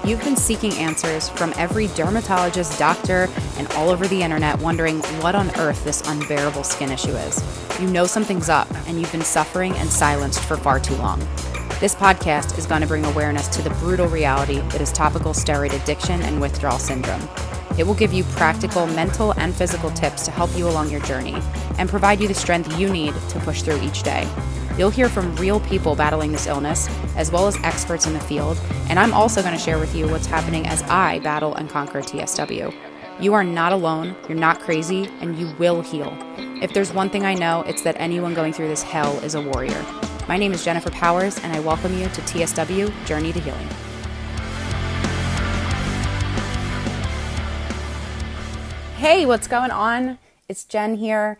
You've been seeking answers from every dermatologist, doctor, and all over the internet wondering what on earth this unbearable skin issue is. You know something's up, and you've been suffering and silenced for far too long. This podcast is going to bring awareness to the brutal reality that is topical steroid addiction and withdrawal syndrome. It will give you practical mental and physical tips to help you along your journey and provide you the strength you need to push through each day. You'll hear from real people battling this illness, as well as experts in the field, and I'm also going to share with you what's happening as I battle and conquer TSW. You are not alone, you're not crazy, and you will heal. If there's one thing I know, it's that anyone going through this hell is a warrior. My name is Jennifer Powers, and I welcome you to TSW Journey to Healing. Hey, what's going on? It's Jen here.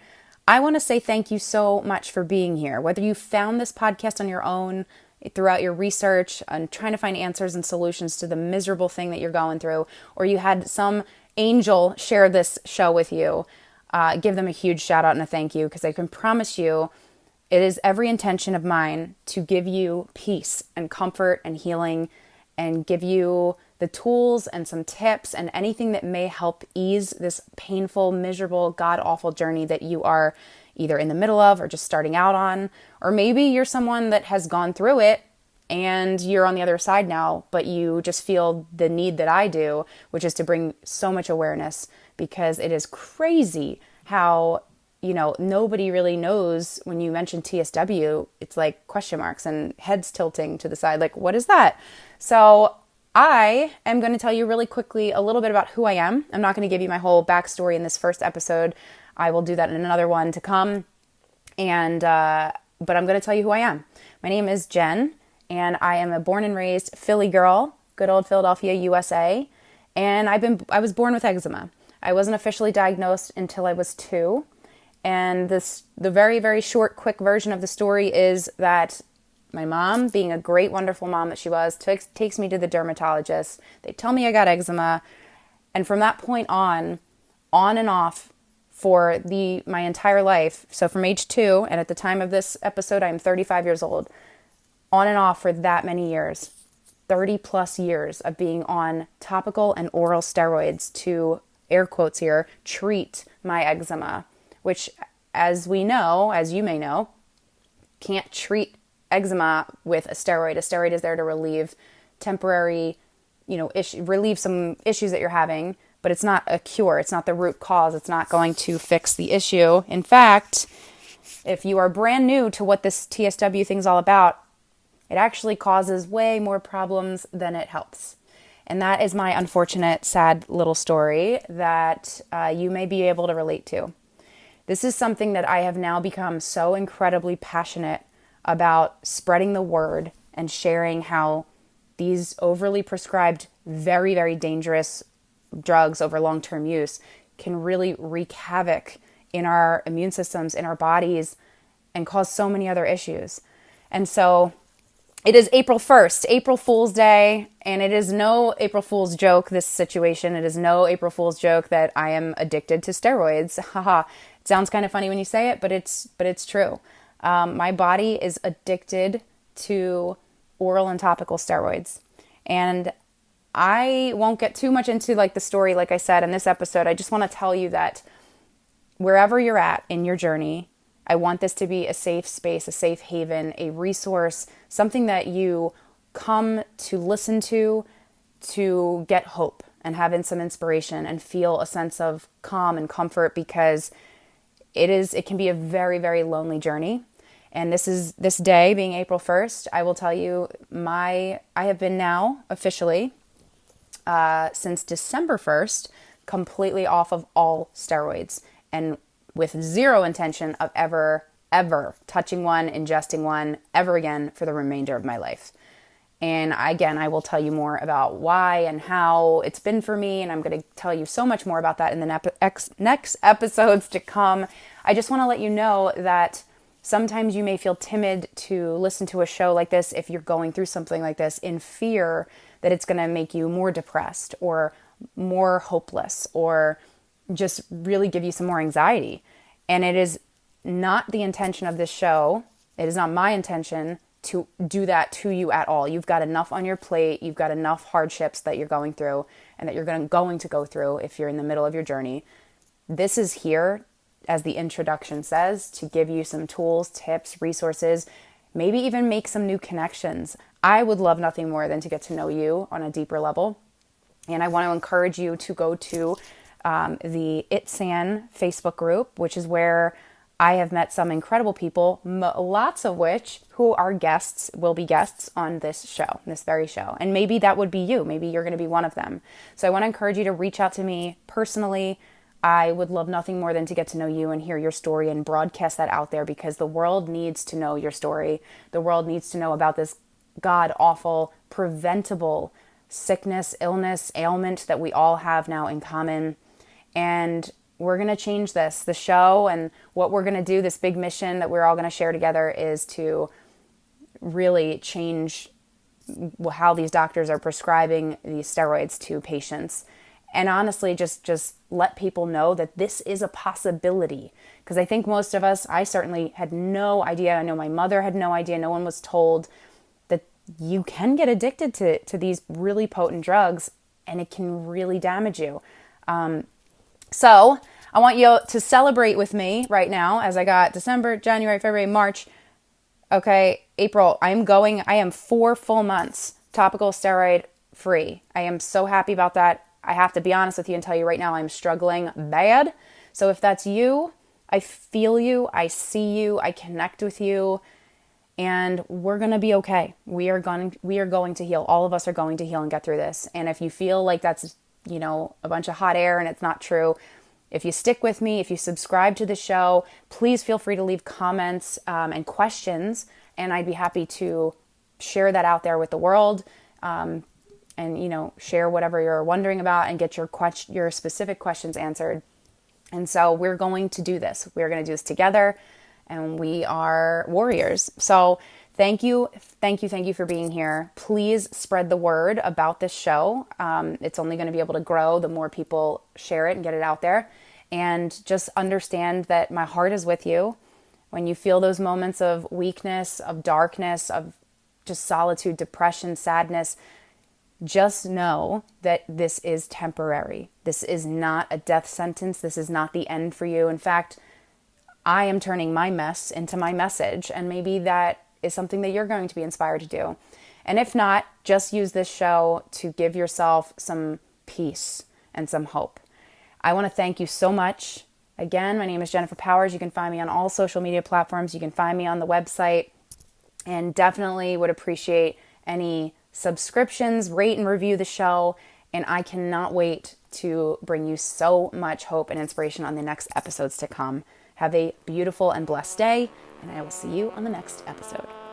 I want to say thank you so much for being here. Whether you found this podcast on your own, throughout your research, and trying to find answers and solutions to the miserable thing that you're going through, or you had some angel share this show with you, give them a huge shout out and a thank you, because I can promise you it is every intention of mine to give you peace and comfort and healing and give you the tools and some tips and anything that may help ease this painful, miserable, god-awful journey that you are either in the middle of or just starting out on. Or maybe you're someone that has gone through it and you're on the other side now, but you just feel the need that I do, which is to bring so much awareness, because it is crazy how, nobody really knows when you mention TSW. It's like question marks and heads tilting to the side. Like, what is that? So I am going to tell you really quickly a little bit about who I am. I'm not going to give you my whole backstory in this first episode. I will do that in another one to come. But I'm going to tell you who I am. My name is Jen, and I am a born and raised Philly girl, good old Philadelphia, USA. And I was born with eczema. I wasn't officially diagnosed until I was 2. And the very, very short, quick version of the story is that my mom, being a great, wonderful mom that she was, takes me to the dermatologist. They tell me I got eczema. And from that point on and off for my entire life, so from age 2, and at the time of this episode, I'm 35 years old, on and off for that many years, 30 plus years of being on topical and oral steroids to, air quotes here, treat my eczema, which, as you may know, can't treat eczema with a steroid. A steroid is there to relieve temporary, relieve some issues that you're having, but it's not a cure. It's not the root cause. It's not going to fix the issue. In fact, if you are brand new to what this TSW thing's all about, it actually causes way more problems than it helps. And that is my unfortunate, sad little story that you may be able to relate to. This is something that I have now become so incredibly passionate about spreading the word and sharing how these overly prescribed, very, very dangerous drugs over long-term use can really wreak havoc in our immune systems, in our bodies, and cause so many other issues. And so it is April 1st, April Fool's Day, and it is no April Fool's joke, this situation. It is no April Fool's joke that I am addicted to steroids. Haha. It sounds kind of funny when you say it, but it's true. My body is addicted to oral and topical steroids. And I won't get too much into the story, like I said, in this episode. I just want to tell you that wherever you're at in your journey, I want this to be a safe space, a safe haven, a resource, something that you come to listen to get hope and have some inspiration and feel a sense of calm and comfort, because it can be a very, very lonely journey. And this day being April 1st, I will tell you I have been now officially since December 1st, completely off of all steroids and with zero intention of ever touching one, ingesting one ever again for the remainder of my life. And again, I will tell you more about why and how it's been for me. And I'm going to tell you so much more about that in the next episodes to come. I just want to let you know that sometimes you may feel timid to listen to a show like this if you're going through something like this, in fear that it's going to make you more depressed or more hopeless or just really give you some more anxiety. And it is not the intention of this show. It is not my intention to do that to you at all. You've got enough on your plate. You've got enough hardships that you're going through and that you're going to go through if you're in the middle of your journey. This is here, as the introduction says, to give you some tools, tips, resources, maybe even make some new connections. I would love nothing more than to get to know you on a deeper level. And I want to encourage you to go to the ITSAN Facebook group, which is where I have met some incredible people, lots of which who are guests, will be guests on this show, this very show. And maybe that would be you. Maybe you're going to be one of them. So I want to encourage you to reach out to me personally. I would love nothing more than to get to know you and hear your story and broadcast that out there, because the world needs to know your story. The world needs to know about this god-awful, preventable sickness, illness, ailment that we all have now in common. And we're going to change this. The show and what we're going to do, this big mission that we're all going to share together, is to really change how these doctors are prescribing these steroids to patients. And honestly, just let people know that this is a possibility. Because I think most of us, I certainly had no idea. I know my mother had no idea. No one was told that you can get addicted to these really potent drugs and it can really damage you. So I want you to celebrate with me right now, as I got December, January, February, March. Okay, April, I am 4 full months topical steroid free. I am so happy about that. I have to be honest with you and tell you right now, I'm struggling bad. So if that's you, I feel you, I see you, I connect with you, and we're going to be okay. We are going to heal. All of us are going to heal and get through this. And if you feel like that's, a bunch of hot air and it's not true, if you stick with me, if you subscribe to the show, please feel free to leave comments and questions, and I'd be happy to share that out there with the world, and share whatever you're wondering about and get your specific questions answered. And so we're going to do this. We're going to do this together, and we are warriors. So thank you for being here. Please spread the word about this show. It's only going to be able to grow the more people share it and get it out there. And just understand that my heart is with you. When you feel those moments of weakness, of darkness, of just solitude, depression, sadness, just know that this is temporary. This is not a death sentence. This is not the end for you. In fact, I am turning my mess into my message, and maybe that is something that you're going to be inspired to do. And if not, just use this show to give yourself some peace and some hope. I want to thank you so much. Again, my name is Jennifer Powers. You can find me on all social media platforms. You can find me on the website, and definitely would appreciate any subscriptions, rate and review the show. And I cannot wait to bring you so much hope and inspiration on the next episodes to come. Have a beautiful and blessed day, and I will see you on the next episode.